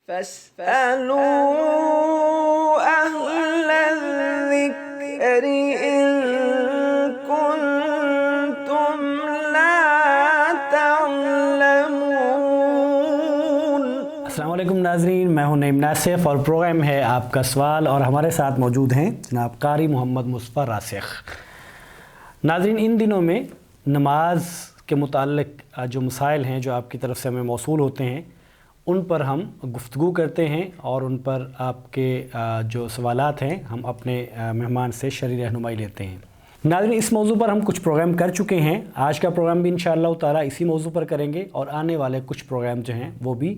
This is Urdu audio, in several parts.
فاسألوا أهل الذكر إن كنتم لا تعلمون۔ السلام علیکم ناظرین، میں ہوں نعیم ناصف اور پروگرام ہے آپ کا سوال، اور ہمارے ساتھ موجود ہیں جناب قاری محمد مصطفیٰ راسخ۔ ناظرین، ان دنوں میں نماز کے متعلق جو مسائل ہیں جو آپ کی طرف سے ہمیں موصول ہوتے ہیں ان پر ہم گفتگو کرتے ہیں، اور ان پر آپ کے جو سوالات ہیں ہم اپنے مہمان سے شرعی رہنمائی لیتے ہیں۔ ناظرین، اس موضوع پر ہم کچھ پروگرام کر چکے ہیں، آج کا پروگرام بھی انشاءاللہ تعالیٰ اسی موضوع پر کریں گے، اور آنے والے کچھ پروگرام جو ہیں وہ بھی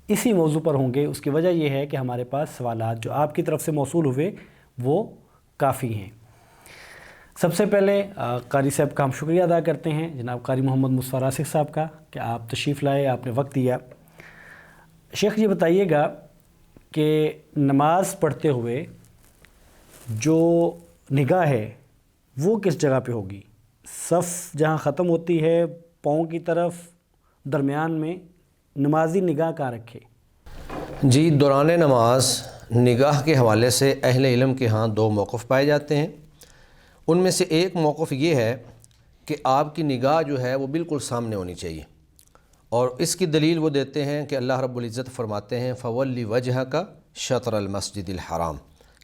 اسی موضوع پر ہوں گے۔ اس کی وجہ یہ ہے کہ ہمارے پاس سوالات جو آپ کی طرف سے موصول ہوئے وہ کافی ہیں۔ سب سے پہلے قاری صاحب کا ہم شکریہ ادا کرتے ہیں، جناب قاری محمد مصطفیٰ راسخ صاحب کا، کہ آپ تشریف لائے، آپ نے وقت دیا۔ شیخ جی بتائیے گا کہ نماز پڑھتے ہوئے جو نگاہ ہے وہ کس جگہ پہ ہوگی؟ صف جہاں ختم ہوتی ہے پاؤں کی طرف، درمیان میں، نمازی نگاہ کہاں رکھے؟ جی، دوران نماز نگاہ کے حوالے سے اہل علم کے ہاں دو موقف پائے جاتے ہیں۔ ان میں سے ایک موقف یہ ہے کہ آپ کی نگاہ جو ہے وہ بالکل سامنے ہونی چاہیے، اور اس کی دلیل وہ دیتے ہیں کہ اللہ رب العزت فرماتے ہیں فَوَلِّ وَجْهَكَ شَطْرَ الْمَسْجِدِ الْحَرَامِ،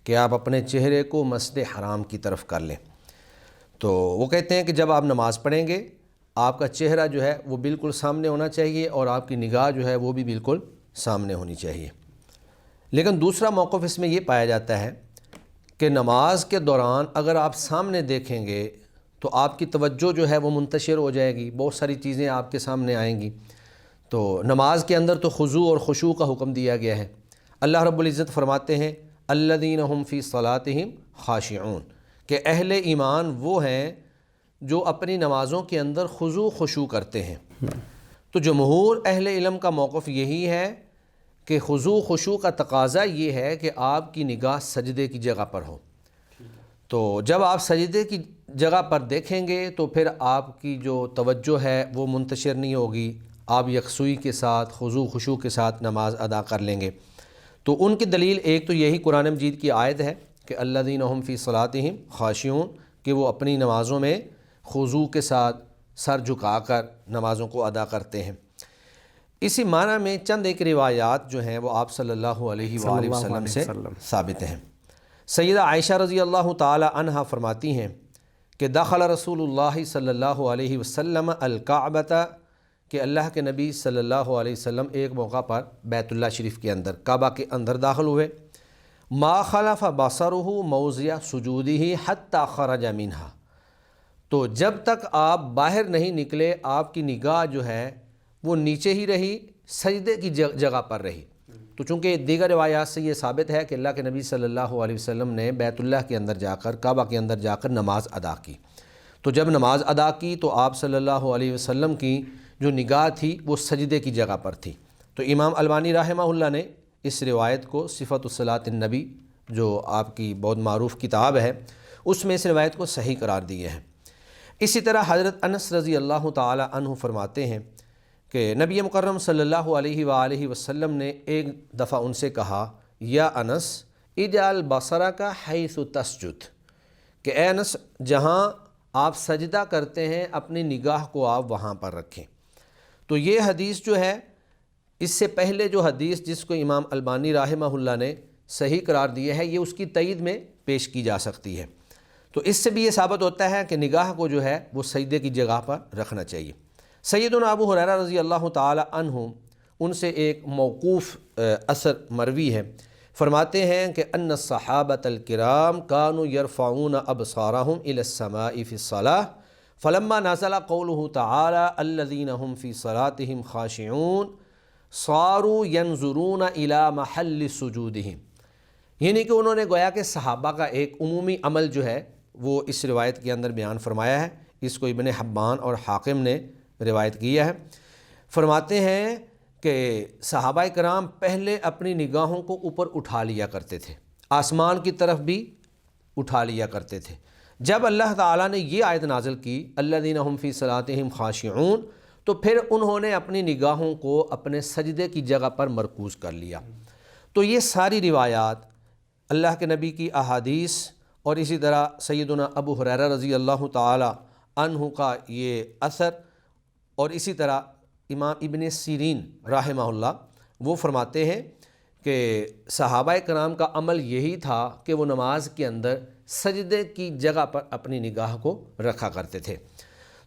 کہ آپ اپنے چہرے کو مسجد حرام کی طرف کر لیں۔ تو وہ کہتے ہیں کہ جب آپ نماز پڑھیں گے آپ کا چہرہ جو ہے وہ بالکل سامنے ہونا چاہیے، اور آپ کی نگاہ جو ہے وہ بھی بالکل سامنے ہونی چاہیے۔ لیکن دوسرا موقف اس میں یہ پایا جاتا ہے کہ نماز کے دوران اگر آپ سامنے دیکھیں گے تو آپ کی توجہ جو ہے وہ منتشر ہو جائے گی، بہت ساری چیزیں آپ کے سامنے آئیں گی۔ تو نماز کے اندر تو خضوع اور خشوع کا حکم دیا گیا ہے۔ اللہ رب العزت فرماتے ہیں الذین هم فی صلاتہم خاشعون، کہ اہل ایمان وہ ہیں جو اپنی نمازوں کے اندر خضوع خشوع کرتے ہیں۔ تو جمہور اہل علم کا موقف یہی ہے کہ خضوع خشوع کا تقاضا یہ ہے کہ آپ کی نگاہ سجدے کی جگہ پر ہو۔ تو جب آپ سجدے کی جگہ پر دیکھیں گے تو پھر آپ کی جو توجہ ہے وہ منتشر نہیں ہوگی، آپ یکسوئی کے ساتھ خضوع خشوع کے ساتھ نماز ادا کر لیں گے۔ تو ان کی دلیل ایک تو یہی قرآن مجید کی آیت ہے کہ الذین هم فی صلاتہم خاشعون، کہ وہ اپنی نمازوں میں خضوع کے ساتھ سر جھکا کر نمازوں کو ادا کرتے ہیں۔ اسی معنی میں چند ایک روایات جو ہیں وہ آپ صلی اللہ علیہ وآلہ وسلم سے ثابت ہیں۔ سیدہ عائشہ رضی اللہ تعالی عنہا فرماتی ہیں کہ دخل رسول اللہ صلی اللہ علیہ وسلم الکعبۃ، کہ اللہ کے نبی صلی اللہ علیہ وسلم ایک موقع پر بیت اللہ شریف کے اندر، کعبہ کے اندر داخل ہوئے۔ ما خلف بصرہ موضع سجودہ حتی خرج منہا، تو جب تک آپ باہر نہیں نکلے آپ کی نگاہ جو ہے وہ نیچے ہی رہی، سجدے کی جگہ پر رہی۔ تو چونکہ دیگر روایات سے یہ ثابت ہے کہ اللہ کے نبی صلی اللہ علیہ وسلم نے بیت اللہ کے اندر جا کر، کعبہ کے اندر جا کر نماز ادا کی۔ تو جب نماز ادا کی تو آپ صلی اللہ علیہ وسلم کی جو نگاہ تھی وہ سجدے کی جگہ پر تھی۔ تو امام البانی رحمہ اللہ نے اس روایت کو صفت الصلاۃ النبی، جو آپ کی بہت معروف کتاب ہے، اس میں اس روایت کو صحیح قرار دیے ہیں۔ اسی طرح حضرت انس رضی اللہ تعالی عنہ فرماتے ہیں کہ نبی مکرم صلی اللہ علیہ وآلہ وسلم نے ایک دفعہ ان سے کہا یا انس اجعل بصرک حیث تسجد، کہ اے انس جہاں آپ سجدہ کرتے ہیں اپنی نگاہ کو آپ وہاں پر رکھیں۔ تو یہ حدیث جو ہے، اس سے پہلے جو حدیث جس کو امام البانی رحمہ اللہ نے صحیح قرار دیا ہے، یہ اس کی تائید میں پیش کی جا سکتی ہے۔ تو اس سے بھی یہ ثابت ہوتا ہے کہ نگاہ کو جو ہے وہ سجدے کی جگہ پر رکھنا چاہیے۔ سیدنا ابو ہریرہ رضی اللہ تعالی عنہ، ان سے ایک موقوف اثر مروی ہے، فرماتے ہیں کہ ان الصحابۃ الکرام كانوا يرفعون ابصارهم الى السماء في الصلاة فلما نزل قوله تعالى الذين هم في صلاتهم خاشعون صاروا ينظرون الى محل سجودهم، یعنی کہ انہوں نے گویا کہ صحابہ کا ایک عمومی عمل جو ہے وہ اس روایت کے اندر بیان فرمایا ہے۔ اس کو ابن حبان اور حاکم نے روایت کیا ہے۔ فرماتے ہیں کہ صحابہ کرام پہلے اپنی نگاہوں کو اوپر اٹھا لیا کرتے تھے، آسمان کی طرف بھی اٹھا لیا کرتے تھے۔ جب اللہ تعالیٰ نے یہ آیت نازل کی الذین هم فی صلاتہم خاشعون، تو تو پھر انہوں نے اپنی نگاہوں کو اپنے سجدے کی جگہ پر مرکوز کر لیا۔ تو یہ ساری روایات، اللہ کے نبی کی احادیث اور اسی طرح سیدنا ابو ہریرہ رضی اللہ تعالی عنہ کا یہ اثر، اور اسی طرح امام ابن سیرین رحمہ اللہ وہ فرماتے ہیں کہ صحابہ کرام کا عمل یہی تھا کہ وہ نماز کے اندر سجدے کی جگہ پر اپنی نگاہ کو رکھا کرتے تھے۔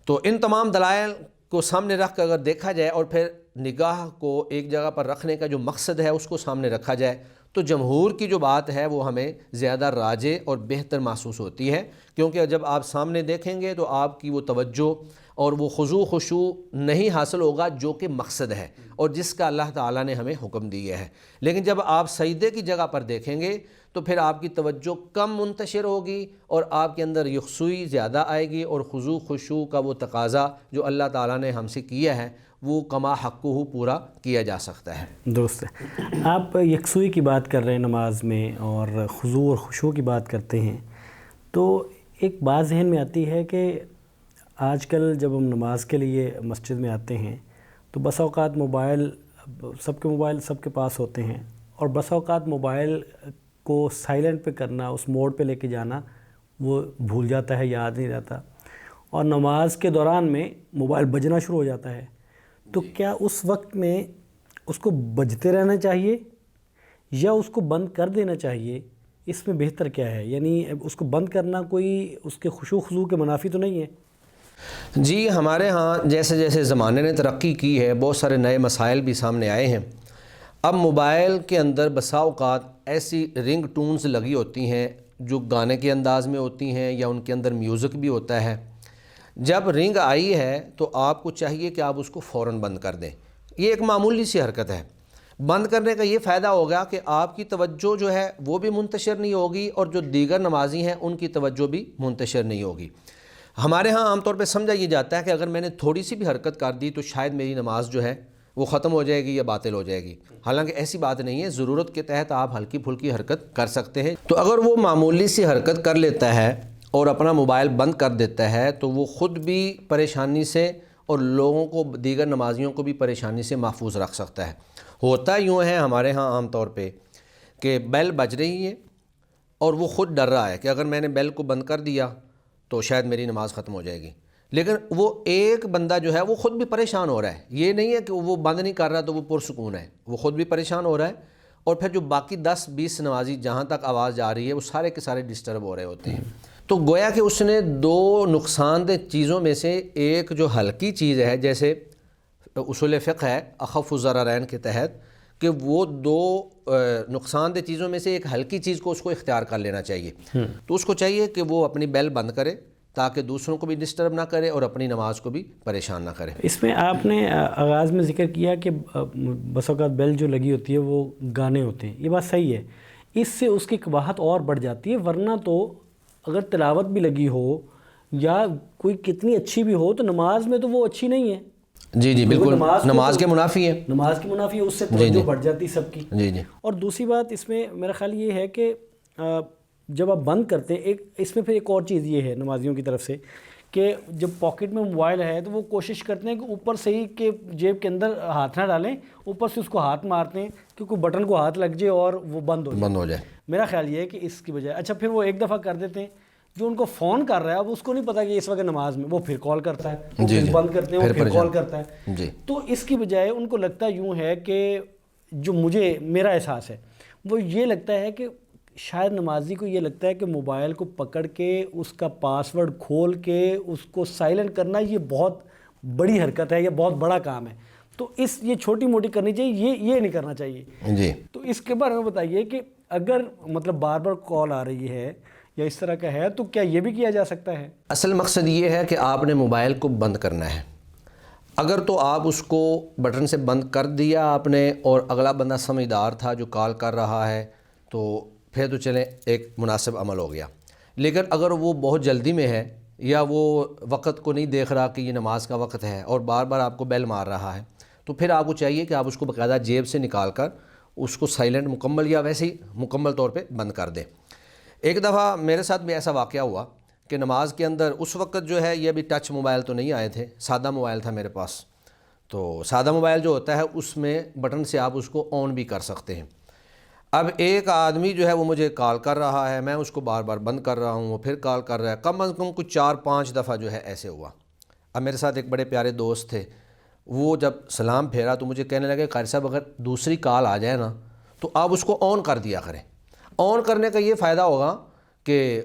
تو ان تمام دلائل کو سامنے رکھ کر اگر دیکھا جائے اور پھر نگاہ کو ایک جگہ پر رکھنے کا جو مقصد ہے اس کو سامنے رکھا جائے تو جمہور کی جو بات ہے وہ ہمیں زیادہ راجح اور بہتر محسوس ہوتی ہے، کیونکہ جب آپ سامنے دیکھیں گے تو آپ کی وہ توجہ اور وہ خضوع خشوع نہیں حاصل ہوگا جو کہ مقصد ہے اور جس کا اللہ تعالیٰ نے ہمیں حکم دیا ہے۔ لیکن جب آپ سجدے کی جگہ پر دیکھیں گے تو پھر آپ کی توجہ کم منتشر ہوگی اور آپ کے اندر یکسوئی زیادہ آئے گی، اور خضوع خشوع کا وہ تقاضا جو اللہ تعالیٰ نے ہم سے کیا ہے وہ کما حقہ پورا کیا جا سکتا ہے۔ درست ہے۔ آپ یکسوئی کی بات کر رہے ہیں نماز میں اور خضوع اور خشوع کی بات کرتے ہیں، تو ایک بات ذہن میں آتی ہے کہ آج کل جب ہم نماز کے لیے مسجد میں آتے ہیں تو بس اوقات موبائل، سب کے موبائل سب کے پاس ہوتے ہیں، اور بس اوقات موبائل کو سائلنٹ پہ کرنا، اس موڈ پہ لے کے جانا وہ بھول جاتا ہے، یاد نہیں رہتا، اور نماز کے دوران میں موبائل بجنا شروع ہو جاتا ہے۔ تو کیا اس وقت میں اس کو بجتے رہنا چاہیے یا اس کو بند کر دینا چاہیے؟ اس میں بہتر کیا ہے؟ یعنی اس کو بند کرنا کوئی اس کے خشوع خضوع کے منافی تو نہیں ہے؟ جی، ہمارے ہاں جیسے جیسے زمانے نے ترقی کی ہے بہت سارے نئے مسائل بھی سامنے آئے ہیں۔ اب موبائل کے اندر بسا اوقات ایسی رنگ ٹونز لگی ہوتی ہیں جو گانے کے انداز میں ہوتی ہیں یا ان کے اندر میوزک بھی ہوتا ہے۔ جب رنگ آئی ہے تو آپ کو چاہیے کہ آپ اس کو فوراً بند کر دیں۔ یہ ایک معمولی سی حرکت ہے۔ بند کرنے کا یہ فائدہ ہوگا کہ آپ کی توجہ جو ہے وہ بھی منتشر نہیں ہوگی اور جو دیگر نمازی ہیں ان کی توجہ بھی منتشر نہیں ہوگی۔ ہمارے ہاں عام طور پہ سمجھا یہ جاتا ہے کہ اگر میں نے تھوڑی سی بھی حرکت کر دی تو شاید میری نماز جو ہے وہ ختم ہو جائے گی یا باطل ہو جائے گی، حالانکہ ایسی بات نہیں ہے۔ ضرورت کے تحت آپ ہلکی پھلکی حرکت کر سکتے ہیں۔ تو اگر وہ معمولی سی حرکت کر لیتا ہے اور اپنا موبائل بند کر دیتا ہے تو وہ خود بھی پریشانی سے اور لوگوں کو، دیگر نمازیوں کو بھی پریشانی سے محفوظ رکھ سکتا ہے۔ ہوتا یوں ہے ہمارے ہاں عام طور پہ کہ بیل بج رہی ہے اور وہ خود ڈر رہا ہے کہ اگر میں نے بیل کو بند کر دیا تو شاید میری نماز ختم ہو جائے گی، لیکن وہ ایک بندہ جو ہے وہ خود بھی پریشان ہو رہا ہے۔ یہ نہیں ہے کہ وہ بند نہیں کر رہا تو وہ پرسکون ہے، وہ خود بھی پریشان ہو رہا ہے، اور پھر جو باقی 10-20 نمازی جہاں تک آواز جا رہی ہے وہ سارے کے سارے ڈسٹرب ہو رہے ہوتے ہیں۔ تو گویا کہ اس نے دو نقصان دہ چیزوں میں سے ایک جو ہلکی چیز ہے، جیسے اصول فقہ ہے اخف الضررین کے تحت، کہ وہ دو نقصان دہ چیزوں میں سے ایک ہلکی چیز کو اس کو اختیار کر لینا چاہیے۔ تو اس کو چاہیے کہ وہ اپنی بیل بند کرے تاکہ دوسروں کو بھی ڈسٹرب نہ کرے اور اپنی نماز کو بھی پریشان نہ کرے۔ اس میں آپ نے آغاز میں ذکر کیا کہ بس اوقات بیل جو لگی ہوتی ہے وہ گانے ہوتے ہیں، یہ بات صحیح ہے، اس سے اس کی قباحت اور بڑھ جاتی ہے، ورنہ تو اگر تلاوت بھی لگی ہو یا کوئی کتنی اچھی بھی ہو تو نماز میں تو وہ اچھی نہیں ہے۔ جی جی بالکل، نماز کے منافی ہے، نماز کی منافی ہے، اس سے توجہ بڑھ جاتی سب کی۔ جی جی۔ اور دوسری بات اس میں میرا خیال یہ ہے کہ جب آپ بند کرتے ہیں، اس میں پھر ایک اور چیز یہ ہے نمازیوں کی طرف سے کہ جب پاکٹ میں موبائل ہے تو وہ کوشش کرتے ہیں کہ اوپر سے ہی کہ جیب کے اندر ہاتھ نہ ڈالیں، اوپر سے اس کو ہاتھ مارتے ہیں کہ کوئی بٹن کو ہاتھ لگ جائے اور وہ بند ہو جائے۔ میرا خیال یہ ہے کہ اس کی بجائے اچھا پھر وہ ایک دفعہ کر دیتے ہیں، جو ان کو فون کر رہا ہے اب اس کو نہیں پتا کہ اس وقت نماز میں، وہ پھر کال کرتا ہے، وہ پھر بند کرتے ہیں، وہ پھر کال کرتا ہے۔ تو اس کی بجائے ان کو لگتا یوں ہے کہ جو میرا احساس ہے وہ یہ لگتا ہے کہ شاید نمازی کو یہ لگتا ہے کہ موبائل کو پکڑ کے اس کا پاس ورڈ کھول کے اس کو سائلنٹ کرنا یہ بہت بڑی حرکت ہے، یہ بہت بڑا کام ہے، تو یہ چھوٹی موٹی کرنی چاہیے، یہ نہیں کرنا چاہیے۔ جی، تو اس کے بارے میں بتائیے کہ اگر مطلب بار بار کال آ رہی ہے یا اس طرح کا ہے تو کیا یہ بھی کیا جا سکتا ہے؟ اصل مقصد یہ ہے کہ آپ نے موبائل کو بند کرنا ہے۔ اگر تو آپ اس کو بٹن سے بند کر دیا آپ نے اور اگلا بندہ سمجھدار تھا جو کال کر رہا ہے تو پھر تو چلیں ایک مناسب عمل ہو گیا، لیکن اگر وہ بہت جلدی میں ہے یا وہ وقت کو نہیں دیکھ رہا کہ یہ نماز کا وقت ہے اور بار بار آپ کو بیل مار رہا ہے تو پھر آپ کو چاہیے کہ آپ اس کو باقاعدہ جیب سے نکال کر اس کو سائلنٹ مکمل یا ویسے ہی مکمل طور پہ بند کر دیں۔ ایک دفعہ میرے ساتھ بھی ایسا واقعہ ہوا کہ نماز کے اندر اس وقت جو ہے یہ بھی ٹچ موبائل تو نہیں آئے تھے، سادہ موبائل تھا میرے پاس، تو سادہ موبائل جو ہوتا ہے اس میں بٹن سے آپ اس کو آن بھی کر سکتے ہیں۔ اب ایک آدمی جو ہے وہ مجھے کال کر رہا ہے، میں اس کو بار بار بند کر رہا ہوں، وہ پھر کال کر رہا ہے، کم از کم کچھ 4-5 دفعہ جو ہے ایسے ہوا۔ اب میرے ساتھ ایک بڑے پیارے دوست تھے، وہ جب سلام پھیرا تو مجھے کہنے لگے قاری صاحب اگر دوسری کال آ جائے نا تو آپ اس کو آن کر دیا کریں۔ آن کرنے کا یہ فائدہ ہوگا کہ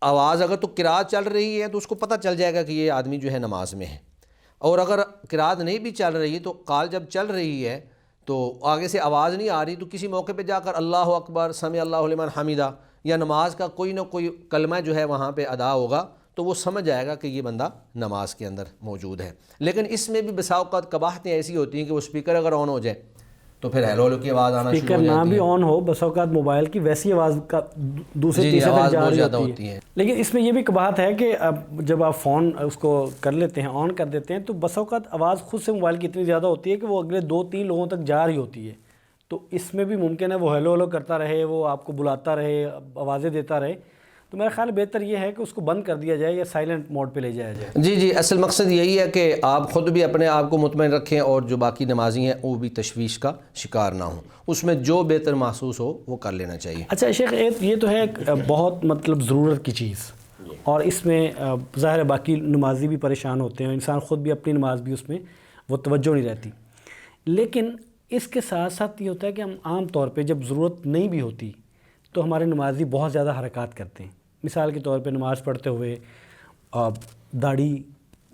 آواز اگر تو قرات چل رہی ہے تو اس کو پتہ چل جائے گا کہ یہ آدمی جو ہے نماز میں ہے، اور اگر قرات نہیں بھی چل رہی تو کال جب چل رہی ہے تو آگے سے آواز نہیں آ رہی تو کسی موقع پہ جا کر اللہ اکبر سمع اللہ لمن حمیدہ یا نماز کا کوئی نہ کوئی کلمہ جو ہے وہاں پہ ادا ہوگا تو وہ سمجھ جائے گا کہ یہ بندہ نماز کے اندر موجود ہے۔ لیکن اس میں بھی بسا اوقات قباحتیں ایسی ہوتی ہیں کہ وہ اسپیکر اگر آن ہو جائے تو پھر ہیلو ہیلو کی آواز آنا شروع اسپیکر ہو جاتی ہے، نہ بھی آن ہو، بس اوقات موبائل کی ویسی آواز کا دوسرے جی تیسرے آواز تک جا بہت رہی زیادہ ہوتی ہوتی ہے۔ ہے۔ لیکن اس میں یہ بھی بات ہے کہ اب جب آپ فون اس کو کر لیتے ہیں، آن کر دیتے ہیں، تو بس اوقات آواز خود سے موبائل کی اتنی زیادہ ہوتی ہے کہ وہ اگلے 2-3 لوگوں تک جا رہی ہوتی ہے، تو اس میں بھی ممکن ہے وہ ہیلو ہیلو کرتا رہے، وہ آپ کو بلاتا رہے، آوازیں دیتا رہے۔ تو میرا خیال بہتر یہ ہے کہ اس کو بند کر دیا جائے یا سائلنٹ موڈ پہ لے جایا جائے۔ جی اصل مقصد یہی ہے کہ آپ خود بھی اپنے آپ کو مطمئن رکھیں اور جو باقی نمازی ہیں وہ بھی تشویش کا شکار نہ ہوں، اس میں جو بہتر محسوس ہو وہ کر لینا چاہیے۔ اچھا شیخ، یہ تو ہے ایک بہت مطلب ضرورت کی چیز، اور اس میں ظاہر ہے باقی نمازی بھی پریشان ہوتے ہیں، انسان خود بھی اپنی نماز بھی اس میں وہ توجہ نہیں رہتی، لیکن اس کے ساتھ ساتھ یہ ہوتا ہے کہ ہم عام طور پہ جب ضرورت نہیں بھی ہوتی تو ہمارے نمازی بہت زیادہ حرکات کرتے ہیں۔ مثال کے طور پہ نماز پڑھتے ہوئے داڑھی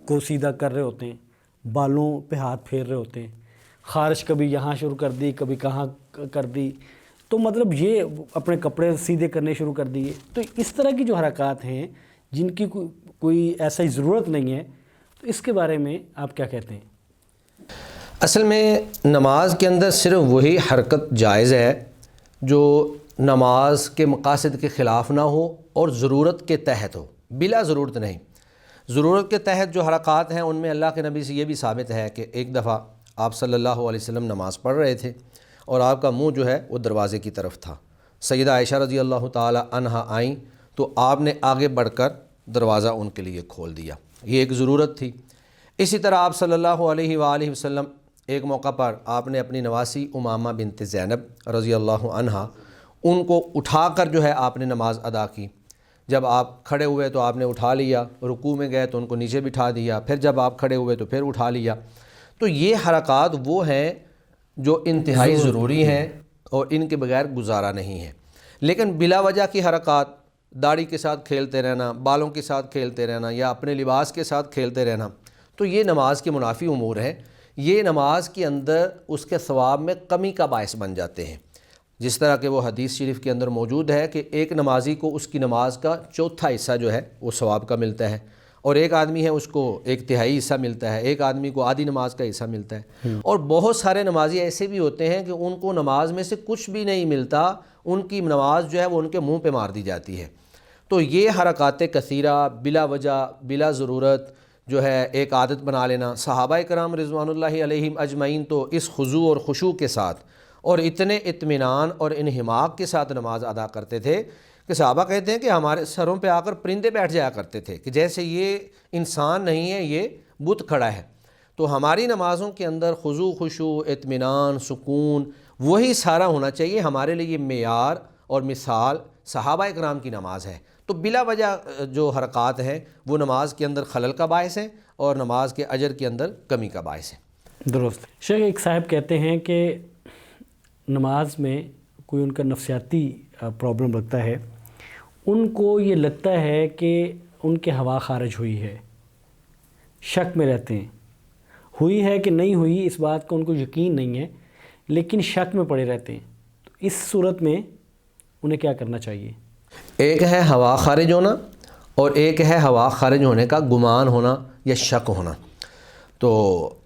کو سیدھا کر رہے ہوتے ہیں، بالوں پہ ہاتھ پھیر رہے ہوتے ہیں، خارش کبھی یہاں شروع کر دی، کبھی کہاں کر دی، تو مطلب یہ اپنے کپڑے سیدھے کرنے شروع کر دیے۔ تو اس طرح کی جو حرکات ہیں جن کی کوئی ایسا ہی ضرورت نہیں ہے، تو اس کے بارے میں آپ کیا کہتے ہیں؟ اصل میں نماز کے اندر صرف وہی حرکت جائز ہے جو نماز کے مقاصد کے خلاف نہ ہو اور ضرورت کے تحت ہو، بلا ضرورت نہیں۔ ضرورت کے تحت جو حرکات ہیں ان میں اللہ کے نبی سے یہ بھی ثابت ہے کہ ایک دفعہ آپ صلی اللہ علیہ وسلم نماز پڑھ رہے تھے اور آپ کا منہ جو ہے وہ دروازے کی طرف تھا۔ سیدہ عائشہ رضی اللہ تعالی عنہا آئیں تو آپ نے آگے بڑھ کر دروازہ ان کے لیے کھول دیا، یہ ایک ضرورت تھی۔ اسی طرح آپ صلی اللہ علیہ وآلہ وسلم ایک موقع پر آپ نے اپنی نواسی امامہ بنت زینب رضی اللہ عنہا ان کو اٹھا کر جو ہے آپ نے نماز ادا کی۔ جب آپ کھڑے ہوئے تو آپ نے اٹھا لیا، رکوع میں گئے تو ان کو نیچے بٹھا دیا، پھر جب آپ کھڑے ہوئے تو پھر اٹھا لیا۔ تو یہ حرکات وہ ہیں جو انتہائی ضروری ہیں اور ان کے بغیر گزارا نہیں ہے۔ لیکن بلا وجہ کی حرکات، داڑھی کے ساتھ کھیلتے رہنا، بالوں کے ساتھ کھیلتے رہنا یا اپنے لباس کے ساتھ کھیلتے رہنا، تو یہ نماز کے منافی امور ہے، یہ نماز کے اندر اس کے ثواب میں کمی کا باعث بن جاتے ہیں۔ جس طرح کہ وہ حدیث شریف کے اندر موجود ہے کہ ایک نمازی کو اس کی نماز کا چوتھا حصہ جو ہے وہ ثواب کا ملتا ہے، اور ایک آدمی ہے اس کو 1/3 حصہ ملتا ہے، ایک آدمی کو آدھی نماز کا حصہ ملتا ہے، اور بہت سارے نمازی ایسے بھی ہوتے ہیں کہ ان کو نماز میں سے کچھ بھی نہیں ملتا، ان کی نماز جو ہے وہ ان کے منہ پہ مار دی جاتی ہے۔ تو یہ حرکات کثیرہ بلا وجہ بلا ضرورت جو ہے ایک عادت بنا لینا، صحابہ کرام رضوان اللہ علیہم اجمعین تو اس خضوع اور خشوع کے ساتھ اور اتنے اطمینان اور انہماک کے ساتھ نماز ادا کرتے تھے کہ صحابہ کہتے ہیں کہ ہمارے سروں پہ آ کر پرندے بیٹھ جایا کرتے تھے کہ جیسے یہ انسان نہیں ہے، یہ بت کھڑا ہے۔ تو ہماری نمازوں کے اندر خضوع خشوع، اطمینان، سکون، وہی سارا ہونا چاہیے۔ ہمارے لیے یہ معیار اور مثال صحابہ کرام کی نماز ہے۔ تو بلا وجہ جو حرکات ہیں وہ نماز کے اندر خلل کا باعث ہیں اور نماز کے اجر کے اندر کمی کا باعث ہے۔ درست۔ شیخ ایک صاحب کہتے ہیں کہ نماز میں کوئی ان کا نفسیاتی پرابلم رکھتا ہے، ان کو یہ لگتا ہے کہ ان کے ہوا خارج ہوئی ہے، شک میں رہتے ہیں، ہوئی ہے کہ نہیں ہوئی اس بات کا ان کو یقین نہیں ہے، لیکن شک میں پڑے رہتے ہیں۔ تو اس صورت میں انہیں کیا کرنا چاہیے؟ ایک ہے ہوا خارج ہونا اور ایک ہے ہوا خارج ہونے کا گمان ہونا یا شک ہونا۔ تو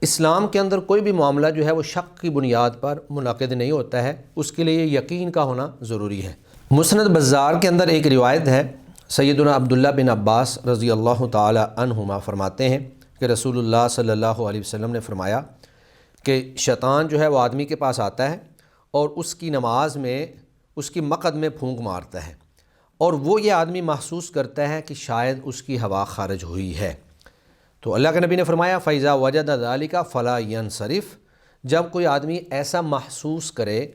اسلام کے اندر کوئی بھی معاملہ جو ہے وہ شک کی بنیاد پر منعقد نہیں ہوتا ہے، اس کے لیے یقین کا ہونا ضروری ہے۔ مسند بزار کے اندر ایک روایت ہے، سیدنا عبداللہ بن عباس رضی اللہ تعالی عنہما فرماتے ہیں کہ رسول اللہ صلی اللہ علیہ وسلم نے فرمایا کہ شیطان جو ہے وہ آدمی کے پاس آتا ہے اور اس کی نماز میں اس کی مقعد میں پھونک مارتا ہے، اور وہ یہ آدمی محسوس کرتا ہے کہ شاید اس کی ہوا خارج ہوئی ہے۔ تو اللہ کے نبی نے فرمایا فَإِذَا وَجَدَ ذَلِكَ فَلَا يَنْصَرِفْ، جب کوئی آدمی ایسا محسوس کرے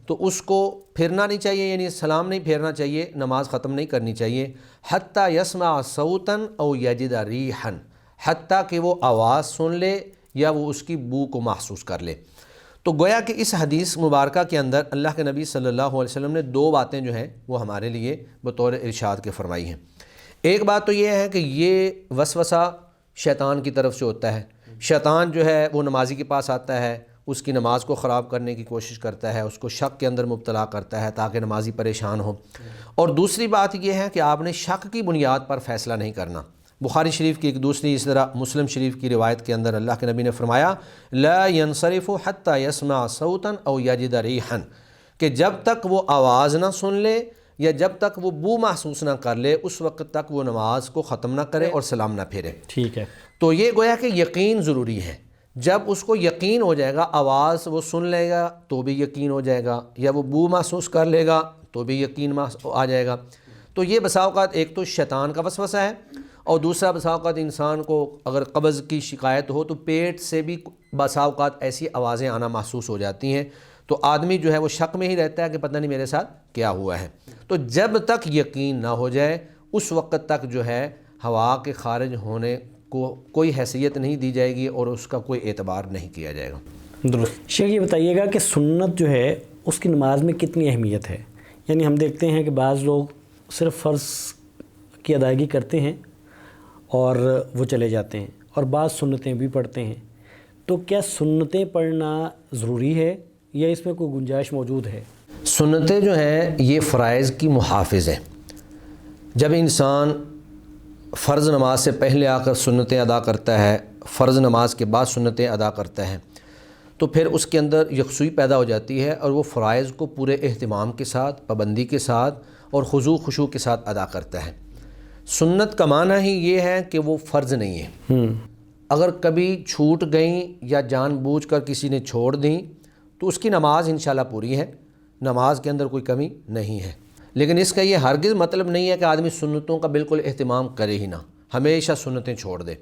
تو اس کو پھرنا نہیں چاہیے، یعنی سلام نہیں پھیرنا چاہیے، نماز ختم نہیں کرنی چاہیے، حتیٰ يَسْمَعَ صَوْتًا أَوْ يَجِدَ رِيحًا، حتیٰ کہ وہ آواز سن لے یا وہ اس کی بو کو محسوس کر لے۔ تو گویا کہ اس حدیث مبارکہ کے اندر اللہ کے نبی صلی اللہ علیہ وسلم نے دو باتیں جو ہیں وہ ہمارے لیے بطور ارشاد کے فرمائی ہیں۔ ایک بات تو یہ ہے کہ یہ وسوسہ شیطان کی طرف سے ہوتا ہے، شیطان جو ہے وہ نمازی کے پاس آتا ہے، اس کی نماز کو خراب کرنے کی کوشش کرتا ہے، اس کو شک کے اندر مبتلا کرتا ہے تاکہ نمازی پریشان ہو۔ اور دوسری بات یہ ہے کہ آپ نے شک کی بنیاد پر فیصلہ نہیں کرنا۔ بخاری شریف کی ایک دوسری، اس طرح مسلم شریف کی روایت کے اندر اللہ کے نبی نے فرمایا لا ينصرف حتى يسمع صوتا او يجد ريحا، کہ جب تک وہ آواز نہ سن لے یا جب تک وہ بو محسوس نہ کر لے اس وقت تک وہ نماز کو ختم نہ کرے اور سلام نہ پھیرے۔ ٹھیک ہے، تو یہ گویا کہ یقین ضروری ہے۔ جب اس کو یقین ہو جائے گا، آواز وہ سن لے گا تو بھی یقین ہو جائے گا، یا وہ بو محسوس کر لے گا تو بھی یقین آ جائے گا۔ تو یہ بسا اوقات ایک تو شیطان کا وسوسہ ہے، اور دوسرا بسا اوقات انسان کو اگر قبض کی شکایت ہو تو پیٹ سے بھی بسا اوقات ایسی آوازیں آنا محسوس ہو جاتی ہیں، تو آدمی جو ہے وہ شک میں ہی رہتا ہے کہ پتہ نہیں میرے ساتھ کیا ہوا ہے۔ تو جب تک یقین نہ ہو جائے اس وقت تک جو ہے ہوا کے خارج ہونے کو کوئی حیثیت نہیں دی جائے گی اور اس کا کوئی اعتبار نہیں کیا جائے گا۔ درست۔ شیخ یہ بتائیے گا کہ سنت جو ہے اس کی نماز میں کتنی اہمیت ہے؟ یعنی ہم دیکھتے ہیں کہ بعض لوگ صرف فرض کی ادائیگی کرتے ہیں اور وہ چلے جاتے ہیں، اور بعض سنتیں بھی پڑھتے ہیں، تو کیا سنتیں پڑھنا ضروری ہے یا اس میں کوئی گنجائش موجود ہے؟ سنتیں جو ہیں یہ فرائض کی محافظ ہیں۔ جب انسان فرض نماز سے پہلے آ کر سنتیں ادا کرتا ہے، فرض نماز کے بعد سنتیں ادا کرتا ہے، تو پھر اس کے اندر یکسوئی پیدا ہو جاتی ہے اور وہ فرائض کو پورے اہتمام کے ساتھ، پابندی کے ساتھ اور خضوع خشوع کے ساتھ ادا کرتا ہے۔ سنت کا معنی ہی یہ ہے کہ وہ فرض نہیں ہے۔ اگر کبھی چھوٹ گئیں یا جان بوجھ کر کسی نے چھوڑ دیں تو اس کی نماز انشاءاللہ پوری ہے، نماز کے اندر کوئی کمی نہیں ہے۔ لیکن اس کا یہ ہرگز مطلب نہیں ہے کہ آدمی سنتوں کا بالکل اہتمام کرے ہی نہ، ہمیشہ سنتیں چھوڑ دے،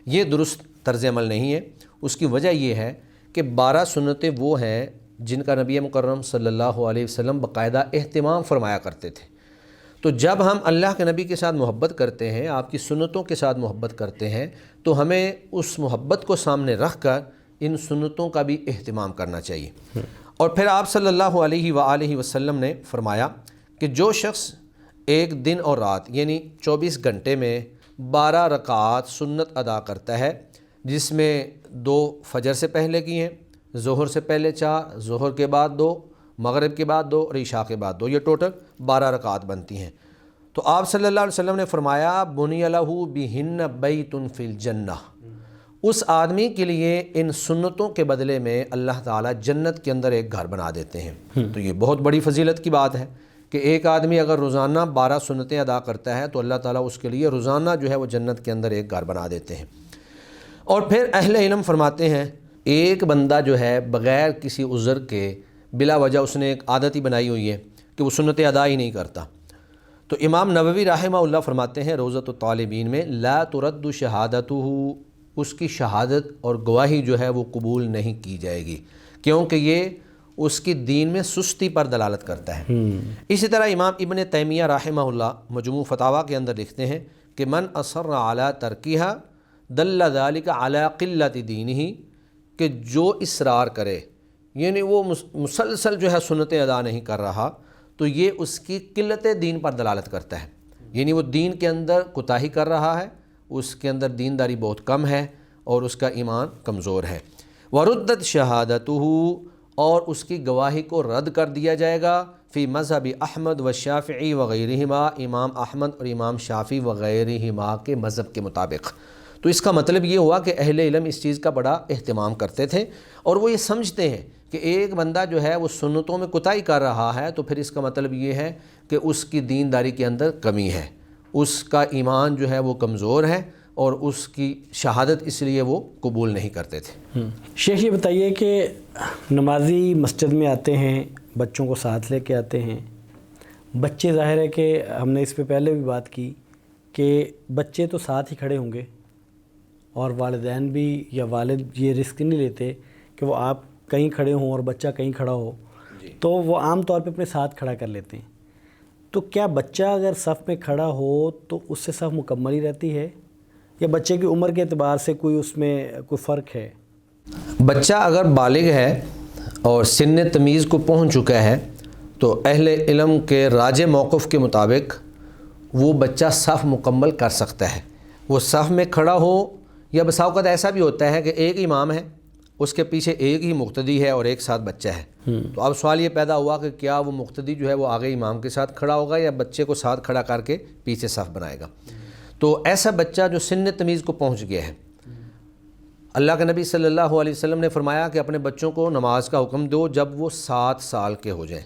یہ درست طرز عمل نہیں ہے۔ اس کی وجہ یہ ہے کہ 12 سنتیں وہ ہیں جن کا نبی مکرم صلی اللہ علیہ وسلم باقاعدہ اہتمام فرمایا کرتے تھے۔ تو جب ہم اللہ کے نبی کے ساتھ محبت کرتے ہیں، آپ کی سنتوں کے ساتھ محبت کرتے ہیں، تو ہمیں اس محبت کو سامنے رکھ کر ان سنتوں کا بھی اہتمام کرنا چاہیے۔ اور پھر آپ صلی اللہ علیہ وآلہ وسلم نے فرمایا کہ جو شخص ایک دن اور رات یعنی 24 گھنٹے میں 12 رکعات سنت ادا کرتا ہے، جس میں 2 فجر سے پہلے کی ہیں، ظہر سے پہلے 4، ظہر کے بعد 2، مغرب کے بعد 2 اور عشاء کے بعد 2، یہ ٹوٹل 12 رکعات بنتی ہیں۔ تو آپ صلی اللہ علیہ وسلم نے فرمایا بنی لہ بہن بیت فی الجنہ، اس آدمی کے لیے ان سنتوں کے بدلے میں اللہ تعالیٰ جنت کے اندر ایک گھر بنا دیتے ہیں۔ تو یہ بہت بڑی فضیلت کی بات ہے کہ ایک آدمی اگر روزانہ 12 سنتیں ادا کرتا ہے تو اللہ تعالیٰ اس کے لیے روزانہ جو ہے وہ جنت کے اندر ایک گھر بنا دیتے ہیں۔ اور پھر اہل علم فرماتے ہیں ایک بندہ جو ہے بغیر کسی عذر کے بلا وجہ اس نے ایک عادت ہی بنائی ہوئی ہے کہ وہ سنتیں ادا ہی نہیں کرتا، تو امام نووی رحمہ اللہ فرماتے ہیں روضۃ الطالبین میں لا ترد شہادتہ، اس کی شہادت اور گواہی جو ہے وہ قبول نہیں کی جائے گی، کیونکہ یہ اس کی دین میں سستی پر دلالت کرتا ہے۔ اسی طرح امام ابن تیمیہ رحمہ اللہ مجموع فتاویٰ کے اندر لکھتے ہیں کہ من اصر علی ترکیہا دل ذلک علی قلت دینہ، کہ جو اصرار کرے یعنی وہ مسلسل جو ہے سنتیں ادا نہیں کر رہا تو یہ اس کی قلت دین پر دلالت کرتا ہے، یعنی وہ دین کے اندر کوتاہی کر رہا ہے، اس کے اندر دینداری بہت کم ہے اور اس کا ایمان کمزور ہے۔ وردت شہادتہ، اور اس کی گواہی کو رد کر دیا جائے گا فی مذہب احمد و شافعی وغیرہما، امام احمد اور امام شافعی وغیرہما کے مذہب کے مطابق۔ تو اس کا مطلب یہ ہوا کہ اہل علم اس چیز کا بڑا اہتمام کرتے تھے اور وہ یہ سمجھتے ہیں کہ ایک بندہ جو ہے وہ سنتوں میں کوتاہی کر رہا ہے تو پھر اس کا مطلب یہ ہے کہ اس کی دینداری کے اندر کمی ہے، اس کا ایمان جو ہے وہ کمزور ہے اور اس کی شہادت اس لیے وہ قبول نہیں کرتے تھے۔ شیخ یہ بتائیے کہ نمازی مسجد میں آتے ہیں، بچوں کو ساتھ لے کے آتے ہیں، بچے ظاہر ہے کہ ہم نے اس پہ پہلے بھی بات کی کہ بچے تو ساتھ ہی کھڑے ہوں گے اور والدین بھی یا والد یہ رسک نہیں لیتے کہ وہ آپ کہیں کھڑے ہوں اور بچہ کہیں کھڑا ہو، تو وہ عام طور پہ اپنے ساتھ کھڑا کر لیتے ہیں. تو کیا بچہ اگر صف میں کھڑا ہو تو اس سے صف مکمل ہی رہتی ہے، یا بچے کی عمر کے اعتبار سے کوئی اس میں کوئی فرق ہے؟ بچہ اگر بالغ ہے اور سن تمیز کو پہنچ چکا ہے تو اہل علم کے راجح موقف کے مطابق وہ بچہ صف مکمل کر سکتا ہے. وہ صف میں کھڑا ہو، یا بسا اوقات ایسا بھی ہوتا ہے کہ ایک امام ہے، اس کے پیچھے ایک ہی مقتدی ہے اور ایک ساتھ بچہ ہے. تو اب سوال یہ پیدا ہوا کہ کیا وہ مقتدی جو ہے وہ آگے امام کے ساتھ کھڑا ہوگا یا بچے کو ساتھ کھڑا کر کے پیچھے صف بنائے گا. تو ایسا بچہ جو سن تمیز کو پہنچ گیا ہے، اللہ کے نبی صلی اللہ علیہ وسلم نے فرمایا کہ اپنے بچوں کو نماز کا حکم دو جب وہ 7 سال کے ہو جائیں.